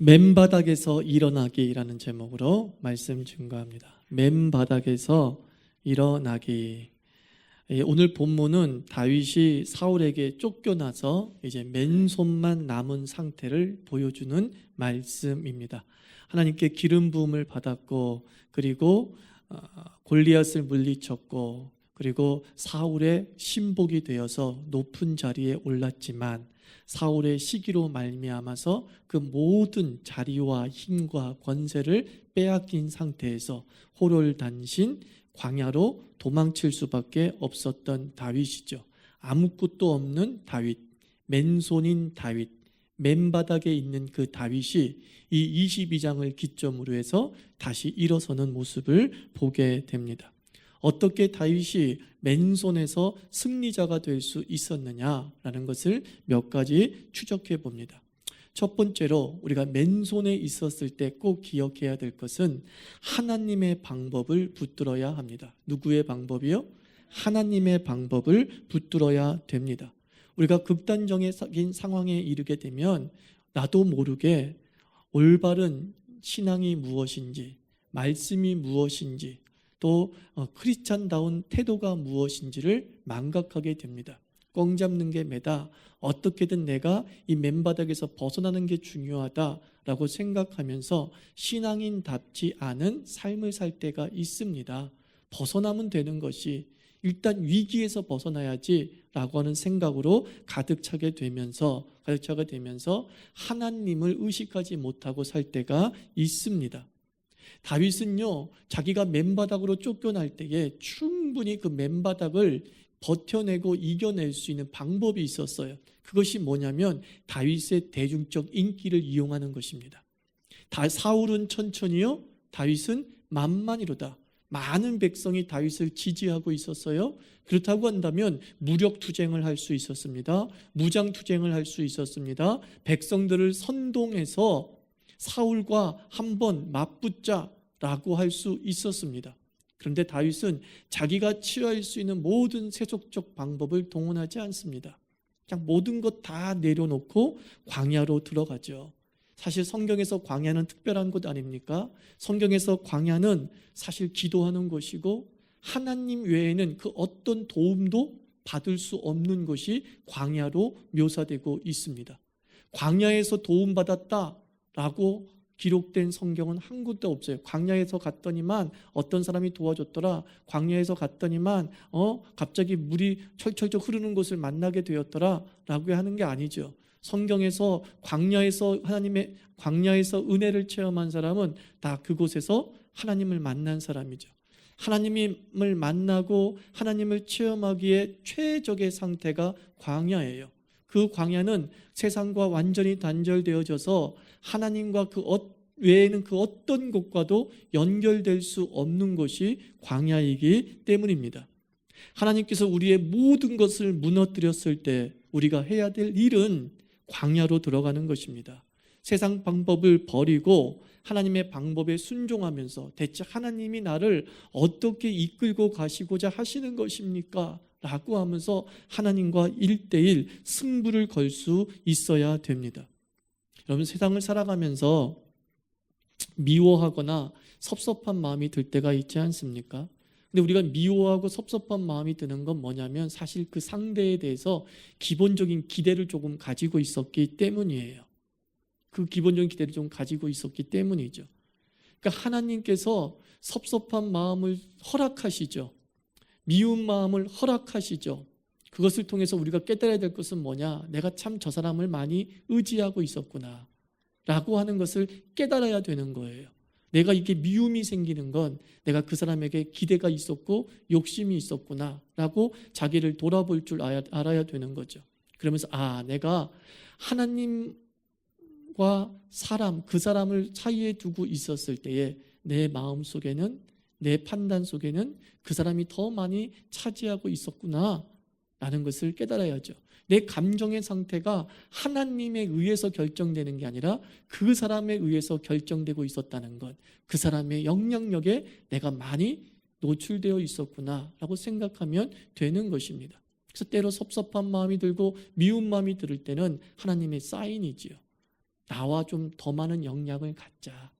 맨바닥에서 일어나기라는 제목으로 말씀 증거합니다. 맨바닥에서 일어나기. 오늘 본문은 다윗이 사울에게 쫓겨나서 이제 맨손만 남은 상태를 보여주는 말씀입니다. 하나님께 기름 부음을 받았고, 그리고 골리앗을 물리쳤고, 그리고 사울의 신복이 되어서 높은 자리에 올랐지만 사울의 시기로 말미암아서 그 모든 자리와 힘과 권세를 빼앗긴 상태에서 호롤단신 광야로 도망칠 수밖에 없었던 다윗이죠. 아무것도 없는 다윗, 맨손인 다윗, 맨바닥에 있는 그 다윗이 이 22장을 기점으로 해서 다시 일어서는 모습을 보게 됩니다. 어떻게 다윗이 맨손에서 승리자가 될 수 있었느냐라는 것을 몇 가지 추적해 봅니다. 첫 번째로 우리가 맨손에 있었을 때 꼭 기억해야 될 것은 하나님의 방법을 붙들어야 합니다. 누구의 방법이요? 하나님의 방법을 붙들어야 됩니다. 우리가 극단적인 상황에 이르게 되면 나도 모르게 올바른 신앙이 무엇인지, 말씀이 무엇인지, 또 크리스찬다운 태도가 무엇인지를 망각하게 됩니다. 꽝 잡는 게 매다, 어떻게든 내가 이 맨바닥에서 벗어나는 게 중요하다라고 생각하면서 신앙인답지 않은 삶을 살 때가 있습니다. 벗어나면 되는 것이, 일단 위기에서 벗어나야지 라고 하는 생각으로 가득 차게 되면서 하나님을 의식하지 못하고 살 때가 있습니다. 다윗은요, 자기가 맨바닥으로 쫓겨날 때에 충분히 그 맨바닥을 버텨내고 이겨낼 수 있는 방법이 있었어요. 그것이 뭐냐면 다윗의 대중적 인기를 이용하는 것입니다. 사울은 천천히요, 다윗은 만만이로다. 많은 백성이 다윗을 지지하고 있었어요. 그렇다고 한다면 무력투쟁을 할 수 있었습니다. 무장투쟁을 할 수 있었습니다. 백성들을 선동해서 사울과 한번 맞붙자라고 할 수 있었습니다. 그런데 다윗은 자기가 취할 수 있는 모든 세속적 방법을 동원하지 않습니다. 그냥 모든 것 다 내려놓고 광야로 들어가죠. 사실 성경에서 광야는 특별한 곳 아닙니까? 성경에서 광야는 사실 기도하는 곳이고 하나님 외에는 그 어떤 도움도 받을 수 없는 곳이 광야로 묘사되고 있습니다. 광야에서 도움받았다라고 기록된 성경은 한 곳도 없어요. 광야에서 갔더니만 어떤 사람이 도와줬더라. 광야에서 갔더니만 갑자기 물이 철철철 흐르는 곳을 만나게 되었더라 라고 하는 게 아니죠. 성경에서 하나님의 광야에서 은혜를 체험한 사람은 다 그곳에서 하나님을 만난 사람이죠. 하나님을 만나고 하나님을 체험하기에 최적의 상태가 광야예요. 그 광야는 세상과 완전히 단절되어져서 하나님과 외에는 그 어떤 곳과도 연결될 수 없는 것이 광야이기 때문입니다. 하나님께서 우리의 모든 것을 무너뜨렸을 때 우리가 해야 될 일은 광야로 들어가는 것입니다. 세상 방법을 버리고 하나님의 방법에 순종하면서 대체 하나님이 나를 어떻게 이끌고 가시고자 하시는 것입니까? 라고 하면서 하나님과 1:1 승부를 걸 수 있어야 됩니다. 여러분, 세상을 살아가면서 미워하거나 섭섭한 마음이 들 때가 있지 않습니까? 근데 우리가 미워하고 섭섭한 마음이 드는 건 뭐냐면 사실 그 상대에 대해서 기본적인 기대를 조금 가지고 있었기 때문이에요. 그 기본적인 기대를 좀 가지고 있었기 때문이죠. 그러니까 하나님께서 섭섭한 마음을 허락하시죠. 미운 마음을 허락하시죠. 그것을 통해서 우리가 깨달아야 될 것은 뭐냐? 내가 참 저 사람을 많이 의지하고 있었구나 라고 하는 것을 깨달아야 되는 거예요. 내가 이게 미움이 생기는 건 내가 그 사람에게 기대가 있었고 욕심이 있었구나 라고 자기를 돌아볼 줄 알아야 되는 거죠. 그러면서 내가 하나님과 그 사람을 사이에 두고 있었을 때에 내 마음 속에는, 내 판단 속에는 그 사람이 더 많이 차지하고 있었구나 라는 것을 깨달아야죠. 내 감정의 상태가 하나님에 의해서 결정되는 게 아니라 그 사람에 의해서 결정되고 있었다는 것, 그 사람의 영향력에 내가 많이 노출되어 있었구나 라고 생각하면 되는 것입니다. 그래서 때로 섭섭한 마음이 들고 미운 마음이 들 때는 하나님의 사인이지요. 나와 좀 더 많은 영향을 갖자.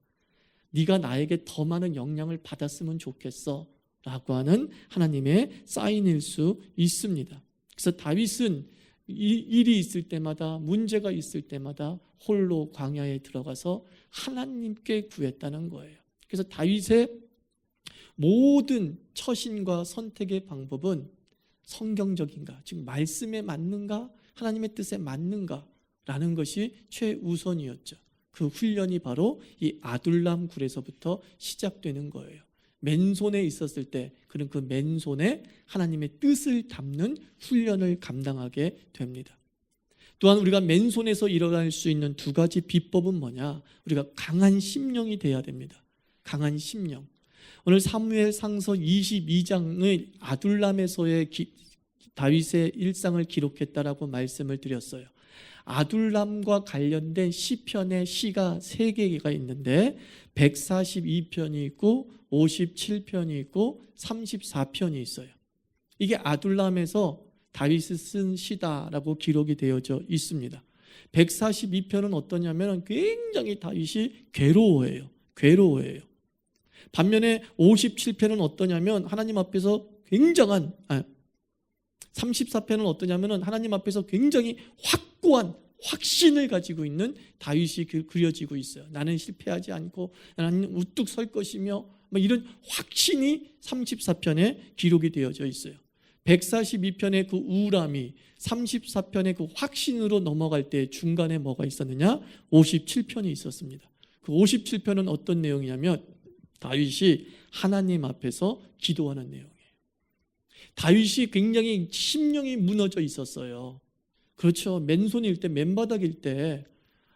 네가 나에게 더 많은 영향을 받았으면 좋겠어 라고 하는 하나님의 사인일 수 있습니다. 그래서 다윗은 일이 있을 때마다, 문제가 있을 때마다 홀로 광야에 들어가서 하나님께 구했다는 거예요. 그래서 다윗의 모든 처신과 선택의 방법은 성경적인가, 즉 말씀에 맞는가, 하나님의 뜻에 맞는가 라는 것이 최우선이었죠. 그 훈련이 바로 이 아둘람 굴에서부터 시작되는 거예요. 맨손에 있었을 때 그는 그 맨손에 하나님의 뜻을 담는 훈련을 감당하게 됩니다. 또한 우리가 맨손에서 일어날 수 있는 두 가지 비법은 뭐냐? 우리가 강한 심령이 돼야 됩니다. 강한 심령. 오늘 사무엘상서 22장의 아둘람에서의 다윗의 일상을 기록했다라고 말씀을 드렸어요. 아둘람과 관련된 시편의 시가 3개가 있는데 142편이 있고 57편이 있고 34편이 있어요. 이게 아둘람에서 다윗이 쓴 시다라고 기록이 되어져 있습니다. 142편은 어떠냐면 굉장히 다윗이 괴로워해요. 반면에 57편은 어떠냐면 하나님 앞에서 34편은 어떠냐면 하나님 앞에서 굉장히 확고한 확신을 가지고 있는 다윗이 그려지고 있어요. 나는 실패하지 않고 나는 우뚝 설 것이며 이런 확신이 34편에 기록이 되어져 있어요. 142편의 그 우울함이 34편의 그 확신으로 넘어갈 때 중간에 뭐가 있었느냐? 57편이 있었습니다. 그 57편은 어떤 내용이냐면 다윗이 하나님 앞에서 기도하는 내용이에요. 다윗이 굉장히 심령이 무너져 있었어요. 그렇죠. 맨손일 때, 맨바닥일 때,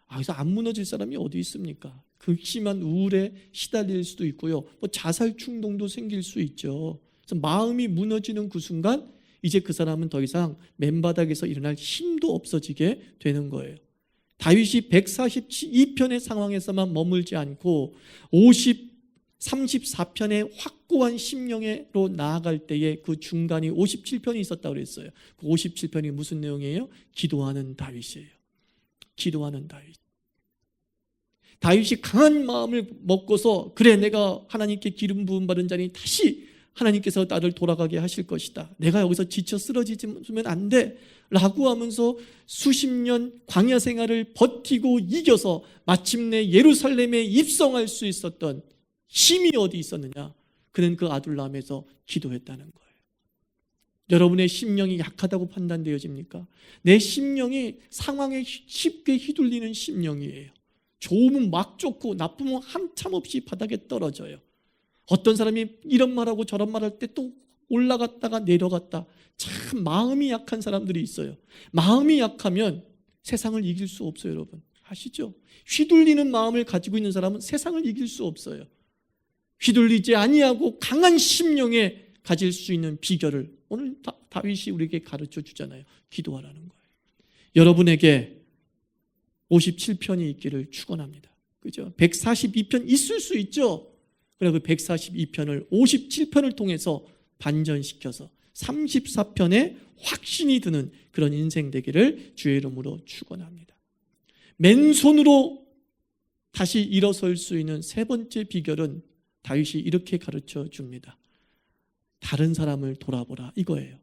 그래서 안 무너질 사람이 어디 있습니까? 극심한 우울에 시달릴 수도 있고요. 자살 충동도 생길 수 있죠. 그래서 마음이 무너지는 그 순간 이제 그 사람은 더 이상 맨바닥에서 일어날 힘도 없어지게 되는 거예요. 다윗이 142편의 상황에서만 머물지 않고 34편의 확고한 심령으로 나아갈 때에 그 중간이 57편이 있었다고 그랬어요. 그 57편이 무슨 내용이에요? 기도하는 다윗이에요. 기도하는 다윗. 다윗이 강한 마음을 먹고서 그래 내가 하나님께 기름 부음 받은 자니 다시 하나님께서 나를 돌아가게 하실 것이다. 내가 여기서 지쳐 쓰러지면 안 돼 라고 하면서 수십 년 광야 생활을 버티고 이겨서 마침내 예루살렘에 입성할 수 있었던 힘이 어디 있었느냐? 그는 그 아둘람에서 기도했다는 거예요. 여러분의 심령이 약하다고 판단되어집니까? 내 심령이 상황에 쉽게 휘둘리는 심령이에요. 좋으면 막 좋고 나쁘면 한참 없이 바닥에 떨어져요. 어떤 사람이 이런 말하고 저런 말할 때 또 올라갔다가 내려갔다. 참 마음이 약한 사람들이 있어요. 마음이 약하면 세상을 이길 수 없어요, 여러분. 아시죠? 휘둘리는 마음을 가지고 있는 사람은 세상을 이길 수 없어요. 휘둘리지 아니하고 강한 심령에 가질 수 있는 비결을 오늘 다윗이 우리에게 가르쳐 주잖아요. 기도하라는 거예요. 여러분에게 57편이 있기를 축원합니다. 그죠? 142편 있을 수 있죠. 그래 그 142편을 57편을 통해서 반전시켜서 34편에 확신이 드는 그런 인생 되기를 주의 이름으로 축원합니다. 맨손으로 다시 일어설 수 있는 세 번째 비결은 다윗이 이렇게 가르쳐 줍니다. 다른 사람을 돌아보라 이거예요.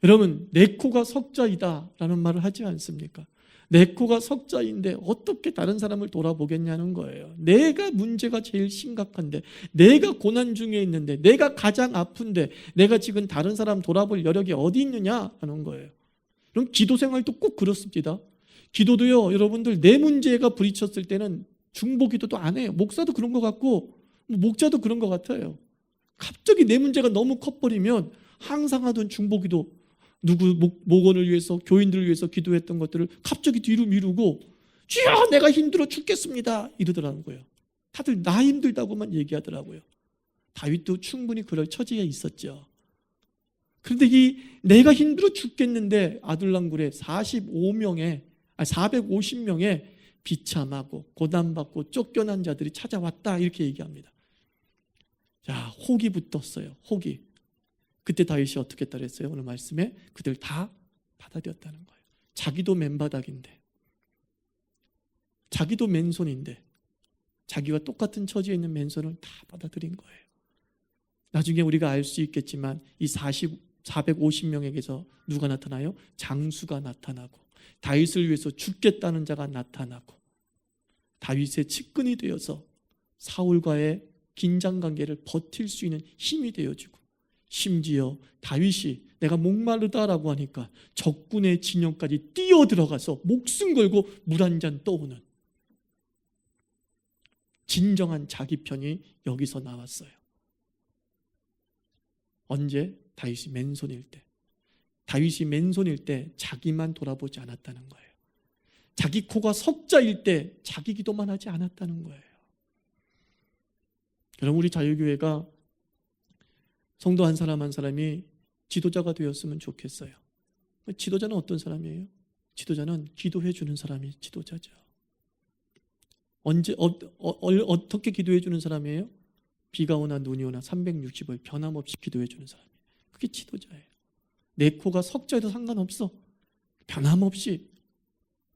여러분 내 코가 석자이다 라는 말을 하지 않습니까? 내 코가 석자인데 어떻게 다른 사람을 돌아보겠냐는 거예요. 내가 문제가 제일 심각한데, 내가 고난 중에 있는데, 내가 가장 아픈데 내가 지금 다른 사람 돌아볼 여력이 어디 있느냐 하는 거예요. 그럼 기도 생활도 꼭 그렇습니다. 기도도요, 여러분들 내 문제가 부딪혔을 때는 중보기도도 안 해요. 목사도 그런 것 같고 목자도 그런 것 같아요. 갑자기 내 문제가 너무 커버리면 항상 하던 중보기도, 누구 목원을 위해서, 교인들을 위해서 기도했던 것들을 갑자기 뒤로 미루고 주여 내가 힘들어 죽겠습니다 이러더라는 거예요. 다들 나 힘들다고만 얘기하더라고요. 다윗도 충분히 그럴 처지에 있었죠. 그런데 이 내가 힘들어 죽겠는데 아둘람굴에 450명의 비참하고 고난받고 쫓겨난 자들이 찾아왔다 이렇게 얘기합니다. 자, 혹이 붙었어요. 혹이. 그때 다윗이 어떻게 했다 그랬어요? 오늘 말씀에 그들 다 받아들였다는 거예요. 자기도 맨바닥인데 자기도 맨손인데 자기가 똑같은 처지에 있는 맨손을 다 받아들인 거예요. 나중에 우리가 알 수 있겠지만 이 450명에게서 누가 나타나요? 장수가 나타나고 다윗을 위해서 죽겠다는 자가 나타나고 다윗의 측근이 되어서 사울과의 긴장관계를 버틸 수 있는 힘이 되어주고 심지어 다윗이 내가 목마르다라고 하니까 적군의 진영까지 뛰어들어가서 목숨 걸고 물 한 잔 떠오는 진정한 자기 편이 여기서 나왔어요. 언제? 다윗이 맨손일 때. 다윗이 맨손일 때 자기만 돌아보지 않았다는 거예요. 자기 코가 석자일 때 자기 기도만 하지 않았다는 거예요. 여러분, 우리 자유교회가 성도 한 사람 한 사람이 지도자가 되었으면 좋겠어요. 지도자는 어떤 사람이에요? 지도자는 기도해 주는 사람이 지도자죠. 어떻게 기도해 주는 사람이에요? 비가 오나 눈이 오나 360일 변함없이 기도해 주는 사람이에요. 그게 지도자예요. 내 코가 석자에도 상관없어. 변함없이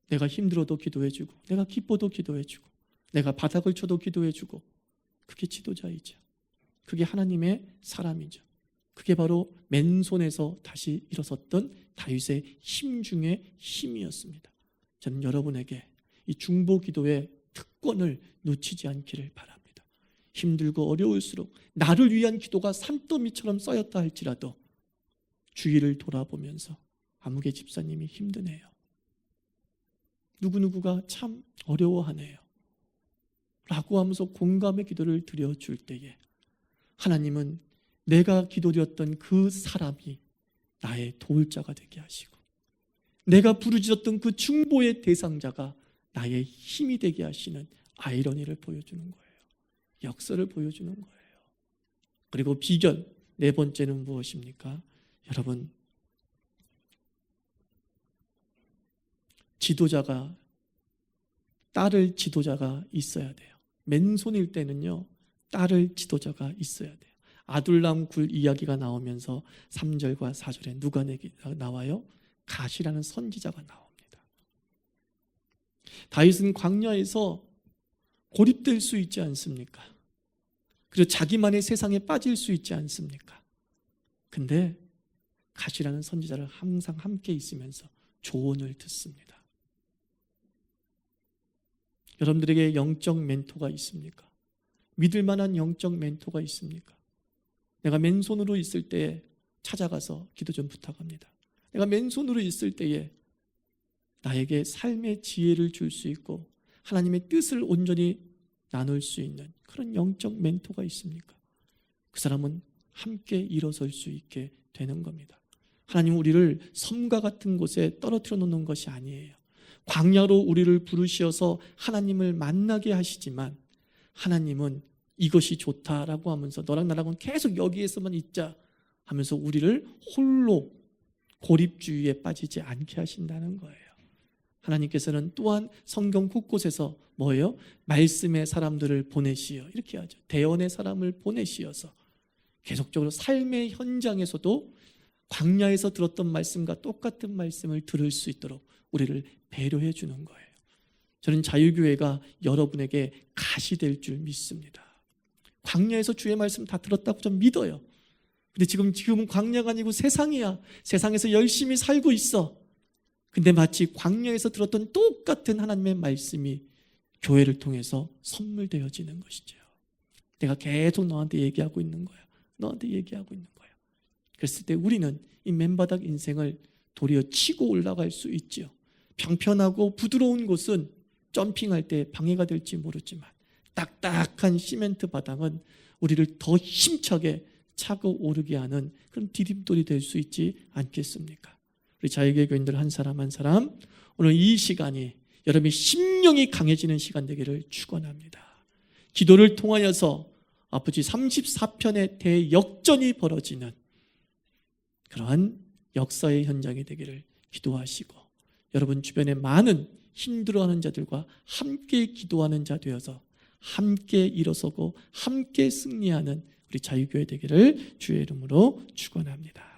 내가 힘들어도 기도해 주고 내가 기뻐도 기도해 주고 내가 바닥을 쳐도 기도해 주고 그게 지도자이죠. 그게 하나님의 사람이죠. 그게 바로 맨손에서 다시 일어섰던 다윗의 힘 중에 힘이었습니다. 저는 여러분에게 이 중보 기도의 특권을 놓치지 않기를 바랍니다. 힘들고 어려울수록 나를 위한 기도가 산더미처럼 쌓였다 할지라도 주위를 돌아보면서 아무개 집사님이 힘드네요. 누구누구가 참 어려워하네요. 라고 하면서 공감의 기도를 드려줄 때에 하나님은 내가 기도드렸던 그 사람이 나의 도울 자가 되게 하시고 내가 부르짖었던 그 중보의 대상자가 나의 힘이 되게 하시는 아이러니를 보여주는 거예요. 역사를 보여주는 거예요. 그리고 비결 네 번째는 무엇입니까? 여러분, 지도자가 따를 지도자가 있어야 돼요. 맨손일 때는요, 따를 지도자가 있어야 돼요. 아둘람 굴 이야기가 나오면서 3절과 4절에 누가 나와요? 갓이라는 선지자가 나옵니다. 다윗은 광야에서 고립될 수 있지 않습니까? 그리고 자기만의 세상에 빠질 수 있지 않습니까? 근데 갓이라는 선지자를 항상 함께 있으면서 조언을 듣습니다. 여러분들에게 영적 멘토가 있습니까? 믿을 만한 영적 멘토가 있습니까? 내가 맨손으로 있을 때에 찾아가서 기도 좀 부탁합니다. 내가 맨손으로 있을 때에 나에게 삶의 지혜를 줄 수 있고 하나님의 뜻을 온전히 나눌 수 있는 그런 영적 멘토가 있습니까? 그 사람은 함께 일어설 수 있게 되는 겁니다. 하나님은 우리를 섬과 같은 곳에 떨어뜨려 놓는 것이 아니에요. 광야로 우리를 부르시어서 하나님을 만나게 하시지만 하나님은 이것이 좋다라고 하면서 너랑 나랑은 계속 여기에서만 있자 하면서 우리를 홀로 고립주의에 빠지지 않게 하신다는 거예요. 하나님께서는 또한 성경 곳곳에서 뭐예요? 말씀의 사람들을 보내시어 이렇게 하죠. 대언의 사람을 보내시어서 계속적으로 삶의 현장에서도 광야에서 들었던 말씀과 똑같은 말씀을 들을 수 있도록 우리를 배려해 주는 거예요. 저는 자유교회가 여러분에게 갓이 될 줄 믿습니다. 광야에서 주의 말씀 다 들었다고 좀 믿어요. 근데 지금은 광야가 아니고 세상이야. 세상에서 열심히 살고 있어. 근데 마치 광야에서 들었던 똑같은 하나님의 말씀이 교회를 통해서 선물되어지는 것이죠. 내가 계속 너한테 얘기하고 있는 거야. 너한테 얘기하고 있는 거야. 그랬을 때 우리는 이 맨바닥 인생을 도리어 치고 올라갈 수 있죠. 평평하고 부드러운 곳은 점핑할 때 방해가 될지 모르지만 딱딱한 시멘트 바닥은 우리를 더 힘차게 차고 오르게 하는 그런 디딤돌이 될 수 있지 않겠습니까? 우리 자유교회 교인들 한 사람 한 사람 오늘 이 시간이 여러분의 심령이 강해지는 시간 되기를 축원합니다. 기도를 통하여서 아버지 34편의 대역전이 벌어지는 그러한 역사의 현장이 되기를 기도하시고 여러분 주변에 많은 힘들어하는 자들과 함께 기도하는 자 되어서 함께 일어서고 함께 승리하는 우리 자유교회 되기를 주의 이름으로 축원합니다.